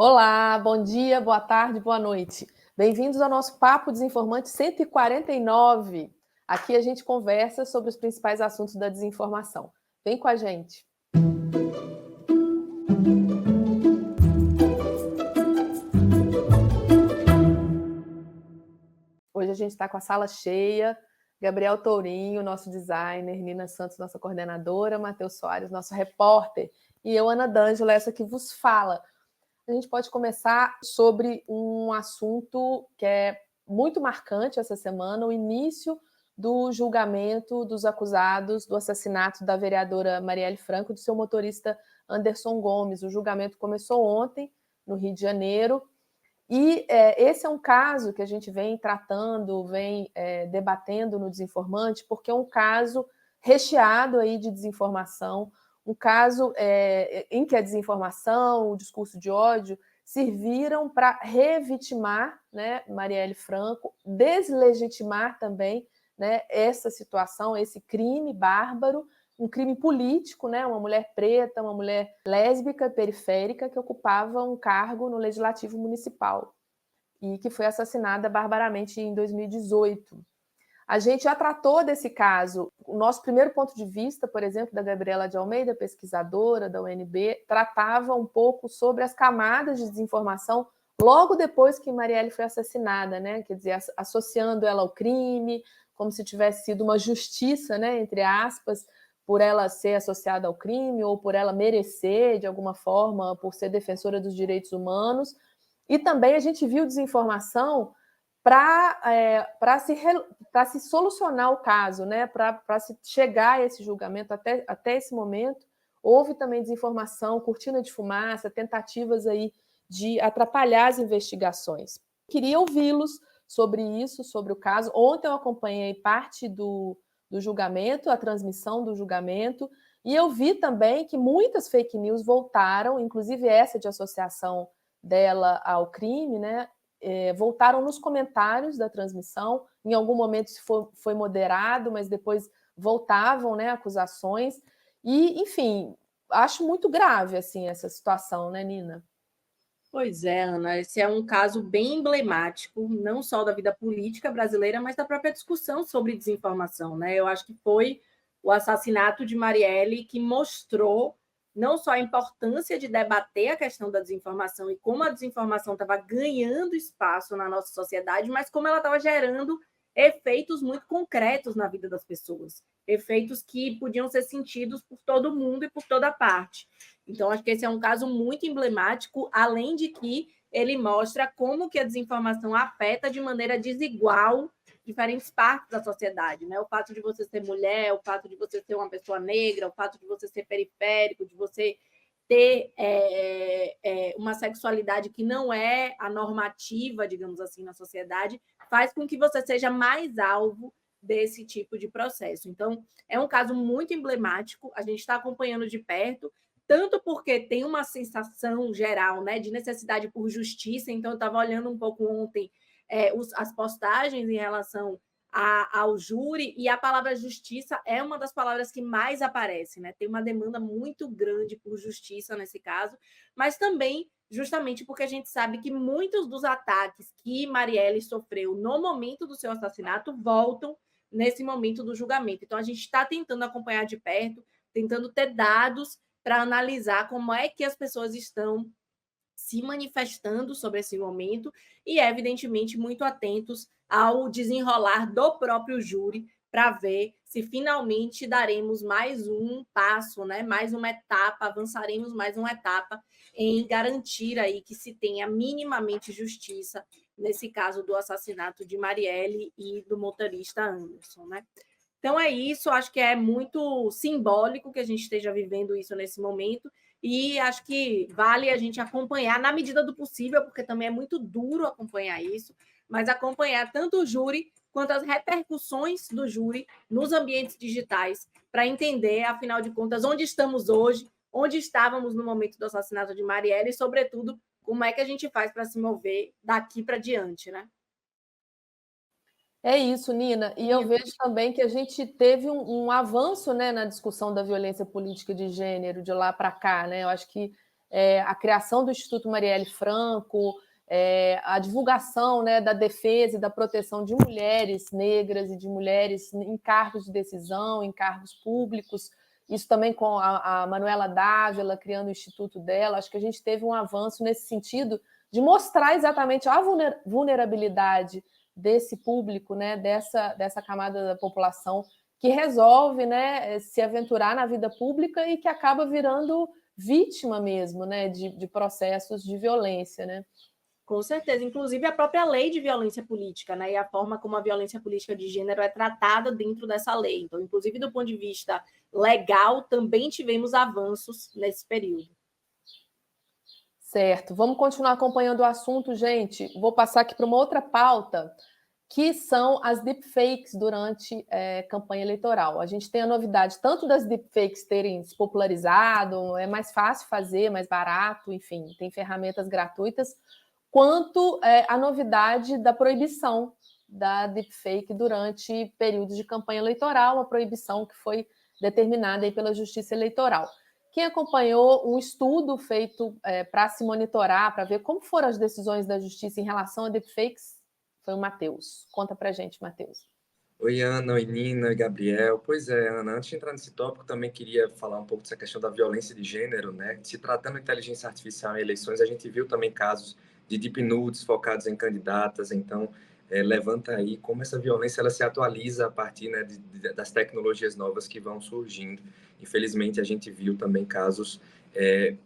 Olá, bom dia, boa tarde, boa noite. Bem-vindos ao nosso Papo Desinformante 149. Aqui a gente conversa sobre os principais assuntos da desinformação. Vem com a gente. Hoje a gente está com a sala cheia. Gabriel Tourinho, nosso designer, Nina Santos, nossa coordenadora, Matheus Soares, nosso repórter, e eu, Ana D'Angelo, essa que vos fala. A gente pode começar sobre um assunto que é muito marcante essa semana, o início do julgamento dos acusados do assassinato da vereadora Marielle Franco e do seu motorista Anderson Gomes. O julgamento começou ontem, no Rio de Janeiro, e esse é um caso que a gente vem tratando, vem debatendo no Desinformante, porque é um caso recheado aí de desinformação, um caso em que a desinformação, o discurso de ódio serviram para revitimar, né, Marielle Franco, deslegitimar também, né, essa situação, esse crime bárbaro, um crime político, né, uma mulher preta, uma mulher lésbica, periférica, que ocupava um cargo no Legislativo Municipal e que foi assassinada barbaramente em 2018. A gente já tratou desse caso. O nosso primeiro ponto de vista, por exemplo, da Gabriela de Almeida, pesquisadora da UNB, tratava um pouco sobre as camadas de desinformação logo depois que Marielle foi assassinada, né? Quer dizer, associando ela ao crime, como se tivesse sido uma justiça, né, entre aspas, por ela ser associada ao crime ou por ela merecer, de alguma forma, por ser defensora dos direitos humanos. E também a gente viu desinformação para se solucionar o caso, né? Para se chegar a esse julgamento, até esse momento, houve também desinformação, cortina de fumaça, tentativas aí de atrapalhar as investigações. Queria ouvi-los sobre isso, sobre o caso. Ontem eu acompanhei parte do julgamento, a transmissão do julgamento, e eu vi também que muitas fake news voltaram, inclusive essa de associação dela ao crime, né? Voltaram nos comentários da transmissão. Em algum momento foi moderado, mas depois voltavam, né, acusações. E, enfim, acho muito grave assim essa situação, né, Nina? Pois é, Ana, esse é um caso bem emblemático, não só da vida política brasileira, mas da própria discussão sobre desinformação, né? Eu acho que foi o assassinato de Marielle que mostrou não só a importância de debater a questão da desinformação e como a desinformação estava ganhando espaço na nossa sociedade, mas como ela estava gerando efeitos muito concretos na vida das pessoas, efeitos que podiam ser sentidos por todo mundo e por toda parte. Então, acho que esse é um caso muito emblemático, além de que ele mostra como que a desinformação afeta de maneira desigual diferentes partes da sociedade, né? O fato de você ser mulher, o fato de você ser uma pessoa negra, o fato de você ser periférico, de você ter uma sexualidade que não é a normativa, digamos assim, na sociedade, faz com que você seja mais alvo desse tipo de processo. Então, é um caso muito emblemático, a gente está acompanhando de perto, tanto porque tem uma sensação geral, né, de necessidade por justiça. Então, eu estava olhando um pouco ontem as postagens em relação ao júri, e a palavra justiça é uma das palavras que mais aparece, né? Tem uma demanda muito grande por justiça nesse caso, mas também justamente porque a gente sabe que muitos dos ataques que Marielle sofreu no momento do seu assassinato voltam nesse momento do julgamento. Então, a gente está tentando acompanhar de perto, tentando ter dados para analisar como é que as pessoas estão se manifestando sobre esse momento e, evidentemente, muito atentos ao desenrolar do próprio júri para ver se finalmente daremos mais um passo, né? Mais uma etapa, avançaremos mais uma etapa em garantir aí que se tenha minimamente justiça nesse caso do assassinato de Marielle e do motorista Anderson, né? Então é isso, acho que é muito simbólico que a gente esteja vivendo isso nesse momento, e acho que vale a gente acompanhar na medida do possível, porque também é muito duro acompanhar isso, mas acompanhar tanto o júri quanto as repercussões do júri nos ambientes digitais, para entender, afinal de contas, onde estamos hoje, onde estávamos no momento do assassinato de Marielle e, sobretudo, como é que a gente faz para se mover daqui para diante, né? É isso, Nina. E eu vejo também que a gente teve um avanço, né, na discussão da violência política de gênero de lá para cá, né? Eu acho que a criação do Instituto Marielle Franco, a divulgação, né, da defesa e da proteção de mulheres negras e de mulheres em cargos de decisão, em cargos públicos, isso também com a Manuela Dávila criando o instituto dela. Acho que a gente teve um avanço nesse sentido de mostrar exatamente a vulnerabilidade desse público, né, dessa camada da população que resolve, né, se aventurar na vida pública e que acaba virando vítima mesmo, né, de processos de violência, né? Com certeza, inclusive a própria lei de violência política, né, e a forma como a violência política de gênero é tratada dentro dessa lei. Então, inclusive do ponto de vista legal, também tivemos avanços nesse período. Certo, vamos continuar acompanhando o assunto, gente. Vou passar aqui para uma outra pauta, que são as deepfakes durante campanha eleitoral. A gente tem a novidade tanto das deepfakes terem se popularizado, é mais fácil fazer, mais barato, enfim, tem ferramentas gratuitas, quanto a novidade da proibição da deepfake durante períodos de campanha eleitoral, uma proibição que foi determinada aí pela Justiça Eleitoral. Quem acompanhou um estudo feito para se monitorar, para ver como foram as decisões da Justiça em relação a deepfakes, foi o Matheus. Conta para a gente, Matheus. Oi, Ana, oi, Nina, oi, Gabriel. Pois é, Ana, antes de entrar nesse tópico, também queria falar um pouco dessa questão da violência de gênero, né? Se tratando de inteligência artificial em eleições, a gente viu também casos de deep nudes focados em candidatas, então levanta aí como essa violência ela se atualiza a partir, né, das tecnologias novas que vão surgindo. Infelizmente, a gente viu também casos,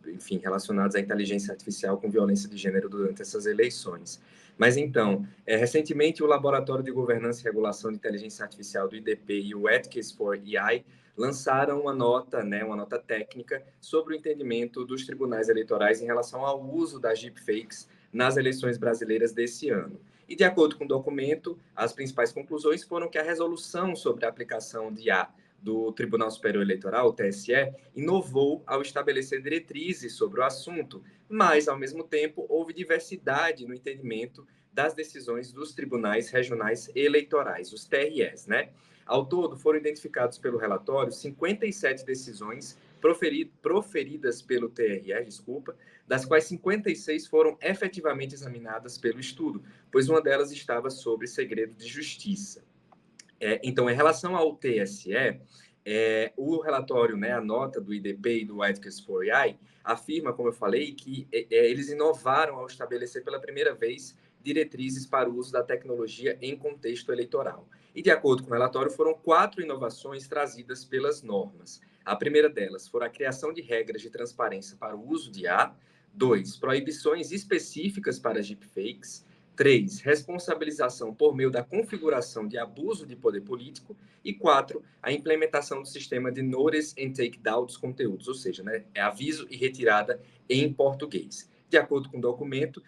enfim, relacionados à inteligência artificial com violência de gênero durante essas eleições. Mas então, recentemente o Laboratório de Governança e Regulação de Inteligência Artificial do IDP e o Ethics for AI lançaram uma nota, né, uma nota técnica sobre o entendimento dos tribunais eleitorais em relação ao uso das deepfakes nas eleições brasileiras desse ano. E de acordo com o documento, as principais conclusões foram que a resolução sobre a aplicação de IA do Tribunal Superior Eleitoral, o TSE, inovou ao estabelecer diretrizes sobre o assunto, mas, ao mesmo tempo, houve diversidade no entendimento das decisões dos tribunais regionais eleitorais, os TREs, né? Ao todo, foram identificados pelo relatório 57 decisões proferidas pelo TRE, das quais 56 foram efetivamente examinadas pelo estudo, pois uma delas estava sob segredo de justiça. Então, em relação ao TSE, o relatório, né, a nota do IDP e do Ethics for AI, afirma, como eu falei, que eles inovaram ao estabelecer pela primeira vez diretrizes para o uso da tecnologia em contexto eleitoral. E, de acordo com o relatório, foram 4 inovações trazidas pelas normas. A primeira delas foi a criação de regras de transparência para o uso de IA. 2, proibições específicas para deepfakes. 3, responsabilização por meio da configuração de abuso de poder político. E 4, a implementação do sistema de notice and take down dos conteúdos, ou seja, né, aviso e retirada em português. De acordo com o documento,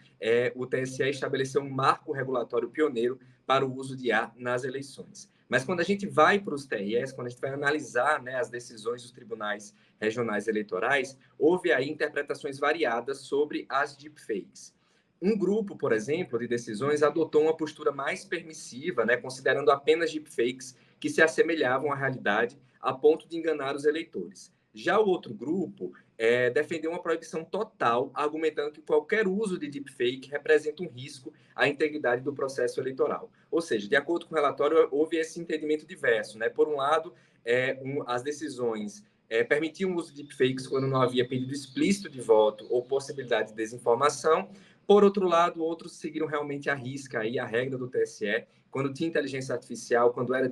o TSE estabeleceu um marco regulatório pioneiro para o uso de IA nas eleições. Mas quando a gente vai para os TREs, quando a gente vai analisar, né, as decisões dos tribunais regionais eleitorais, houve aí interpretações variadas sobre as deepfakes. Um grupo, por exemplo, de decisões adotou uma postura mais permissiva, né, considerando apenas deepfakes que se assemelhavam à realidade a ponto de enganar os eleitores. Já o outro grupo defendeu uma proibição total, argumentando que qualquer uso de deepfake representa um risco à integridade do processo eleitoral. Ou seja, de acordo com o relatório, houve esse entendimento diverso, né? Por um lado, as decisões permitiam o uso de deepfakes quando não havia pedido explícito de voto ou possibilidade de desinformação. Por outro lado, outros seguiram realmente à risca aí a regra do TSE, quando tinha inteligência artificial, quando tinha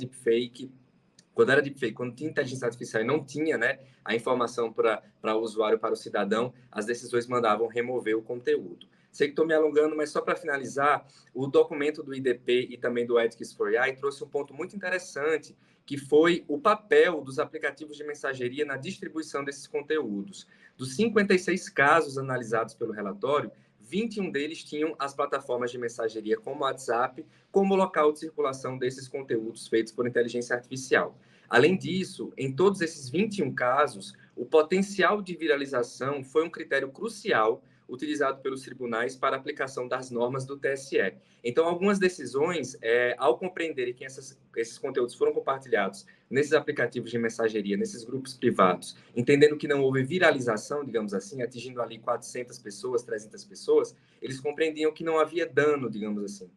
inteligência artificial e não tinha, né, a informação para o usuário, para o cidadão, as decisões mandavam remover o conteúdo. Sei que estou me alongando, mas só para finalizar, o documento do IDP e também do Ethics for AI trouxe um ponto muito interessante, que foi o papel dos aplicativos de mensageria na distribuição desses conteúdos. Dos 56 casos analisados pelo relatório, 21 deles tinham as plataformas de mensageria como o WhatsApp como local de circulação desses conteúdos feitos por inteligência artificial. Além disso, em todos esses 21 casos, o potencial de viralização foi um critério crucial utilizado pelos tribunais para aplicação das normas do TSE. Então, algumas decisões, ao compreenderem que esses conteúdos foram compartilhados nesses aplicativos de mensageria, nesses grupos privados, entendendo que não houve viralização, digamos assim, atingindo ali 400 pessoas, 300 pessoas, eles compreendiam que não havia dano, digamos assim,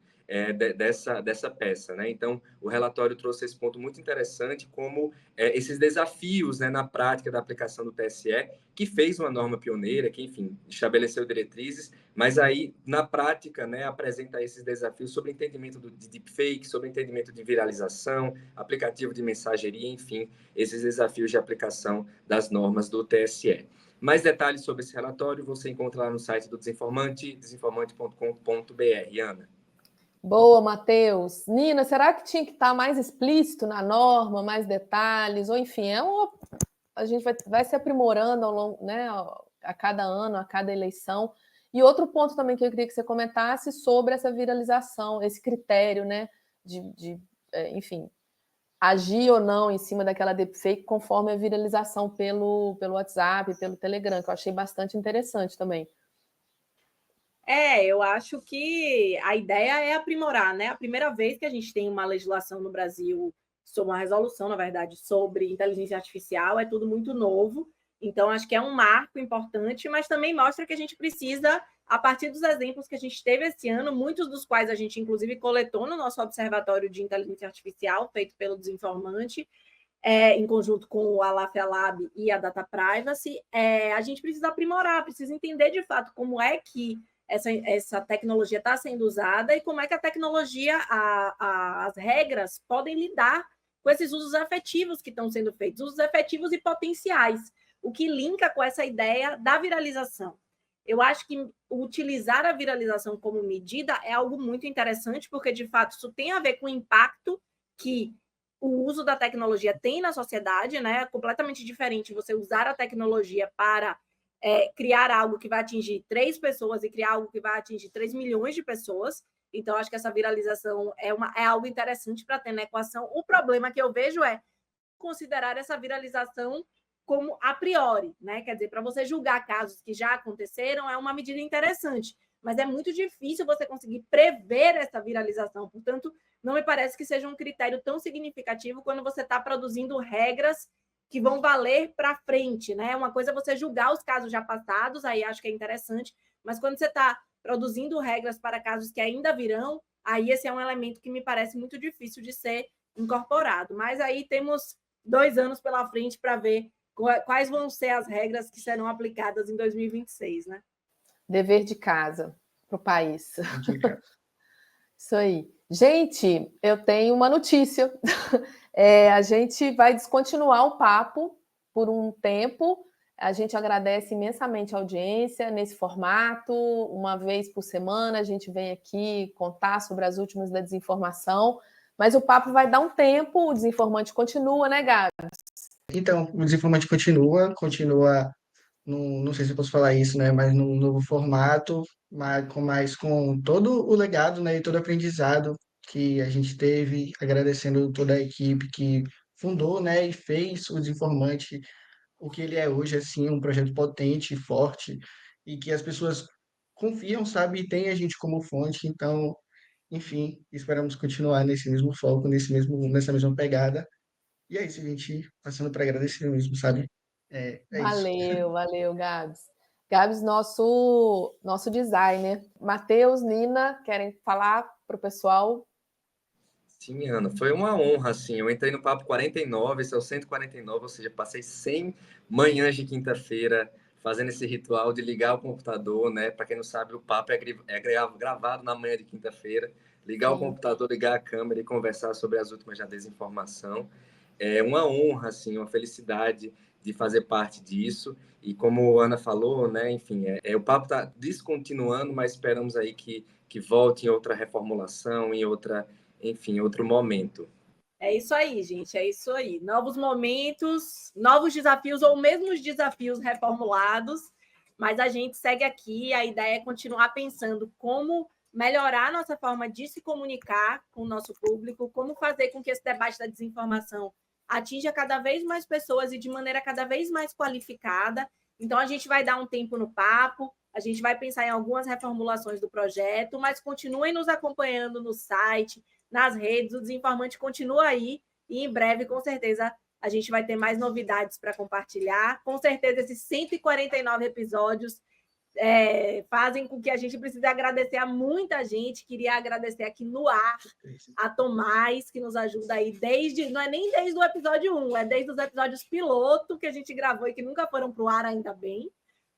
dessa peça, né? Então, o relatório trouxe esse ponto muito interessante, como esses desafios, né, na prática da aplicação do TSE, que fez uma norma pioneira, que, enfim, estabeleceu diretrizes, mas aí, na prática, né, apresenta esses desafios sobre entendimento de deepfake, sobre entendimento de viralização, aplicativo de mensageria, enfim, esses desafios de aplicação das normas do TSE. Mais detalhes sobre esse relatório você encontra lá no site do Desinformante, desinformante.com.br. Ana. Boa, Matheus. Nina, será que tinha que estar mais explícito na norma, mais detalhes? Ou, enfim, a gente vai se aprimorando ao longo, né, a cada ano, a cada eleição. E outro ponto também que eu queria que você comentasse sobre essa viralização, esse critério, né, enfim, agir ou não em cima daquela deepfake conforme a viralização pelo WhatsApp, pelo Telegram, que eu achei bastante interessante também. Eu acho que a ideia é aprimorar, né? A primeira vez que a gente tem uma legislação no Brasil, sobre uma resolução, na verdade, sobre inteligência artificial, é tudo muito novo. Então, acho que é um marco importante, mas também mostra que a gente precisa, a partir dos exemplos que a gente teve esse ano, muitos dos quais a gente, inclusive, coletou no nosso Observatório de Inteligência Artificial, feito pelo Desinformante, em conjunto com o Alafia Lab e a Data Privacy, a gente precisa aprimorar, precisa entender, de fato, como é que essa tecnologia está sendo usada e como é que a tecnologia, as regras podem lidar com esses usos efetivos que estão sendo feitos, usos efetivos e potenciais, o que linka com essa ideia da viralização. Eu acho que utilizar a viralização como medida é algo muito interessante, porque, de fato, isso tem a ver com o impacto que o uso da tecnologia tem na sociedade, né? É completamente diferente você usar a tecnologia para criar algo que vai atingir 3 pessoas e criar algo que vai atingir 3 milhões de pessoas. Então, acho que essa viralização é algo interessante para ter na equação. O problema que eu vejo é considerar essa viralização como a priori, né? Quer dizer, para você julgar casos que já aconteceram, é uma medida interessante, mas é muito difícil você conseguir prever essa viralização. Portanto, não me parece que seja um critério tão significativo quando você está produzindo regras que vão valer para frente, né? Uma coisa é você julgar os casos já passados, aí acho que é interessante, mas quando você está produzindo regras para casos que ainda virão, aí esse é um elemento que me parece muito difícil de ser incorporado. Mas aí temos 2 anos pela frente para ver quais vão ser as regras que serão aplicadas em 2026, né? Dever de casa para o país. Isso aí. Gente, eu tenho uma notícia. A gente vai descontinuar o papo por um tempo. A gente agradece imensamente a audiência nesse formato. Uma vez por semana a gente vem aqui contar sobre as últimas da desinformação. Mas o papo vai dar um tempo, o Desinformante continua, né, Gabi? Então, o Desinformante continua, não sei se eu posso falar isso, né, mas num novo formato, mas com todo o legado, né, e todo o aprendizado que a gente teve, agradecendo toda a equipe que fundou, né, e fez o Desinformante o que ele é hoje, assim, um projeto potente, forte, e que as pessoas confiam, sabe, e tem a gente como fonte, então, enfim, esperamos continuar nesse mesmo foco, nessa mesma pegada. E é isso, gente, passando para agradecer mesmo, sabe? É isso. Valeu, Gabs. Gabs, nosso designer. Matheus, Nina, querem falar para o pessoal? Sim, Ana, foi uma honra, assim. Eu entrei no papo 49, esse é o 149, ou seja, passei 100 manhãs de quinta-feira fazendo esse ritual de ligar o computador, né? Para quem não sabe, o papo é gravado na manhã de quinta-feira. Ligar o computador, ligar a câmera e conversar sobre as últimas da desinformação. É uma honra, assim, uma felicidade de fazer parte disso. E como a Ana falou, né? Enfim, o papo está descontinuando, mas esperamos aí que volte em outra reformulação, enfim, outro momento. É isso aí, gente, é isso aí. Novos momentos, novos desafios ou mesmo os desafios reformulados, mas a gente segue aqui. A ideia é continuar pensando como melhorar a nossa forma de se comunicar com o nosso público, como fazer com que esse debate da desinformação atinja cada vez mais pessoas e de maneira cada vez mais qualificada. Então, a gente vai dar um tempo no papo, A gente vai pensar em algumas reformulações do projeto, mas continuem nos acompanhando no site, nas redes, o Desinformante continua aí, e em breve, com certeza, a gente vai ter mais novidades para compartilhar. Com certeza, esses 149 episódios fazem com que a gente precise agradecer a muita gente. Queria agradecer aqui no ar a Tomás, que nos ajuda aí não é nem desde o episódio 1, é desde os episódios piloto que a gente gravou e que nunca foram para o ar, ainda bem,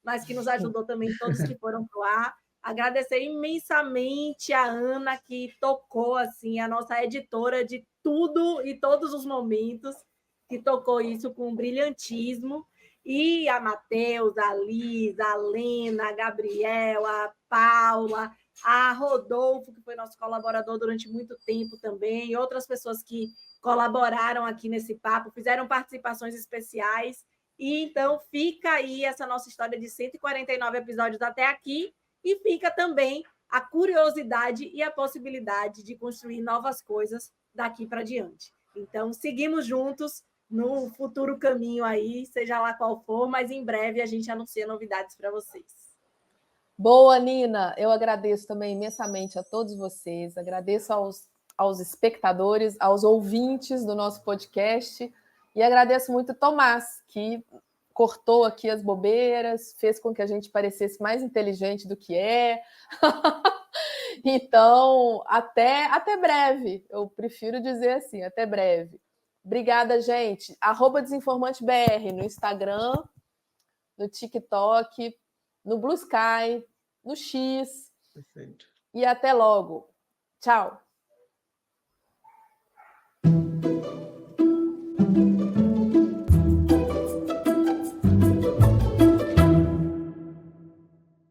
mas que nos ajudou também todos que foram para o ar. Agradecer imensamente a Ana, que tocou assim, a nossa editora de tudo e todos os momentos, que tocou isso com brilhantismo. E a Matheus, a Liz, a Lena, a Gabriel, a Paula, a Rodolfo, que foi nosso colaborador durante muito tempo também, e outras pessoas que colaboraram aqui nesse papo, fizeram participações especiais. E então fica aí essa nossa história de 149 episódios até aqui, e fica também a curiosidade e a possibilidade de construir novas coisas daqui para diante. Então, seguimos juntos no futuro caminho aí, seja lá qual for, mas em breve a gente anuncia novidades para vocês. Boa, Nina! Eu agradeço também imensamente a todos vocês, agradeço aos espectadores, aos ouvintes do nosso podcast, e agradeço muito ao Tomás, que cortou aqui as bobeiras, fez com que a gente parecesse mais inteligente do que é. Então, até breve. Eu prefiro dizer assim, até breve. Obrigada, gente. @desinformantebr no Instagram, no TikTok, no Blue Sky, no X. Perfeito. E até logo. Tchau.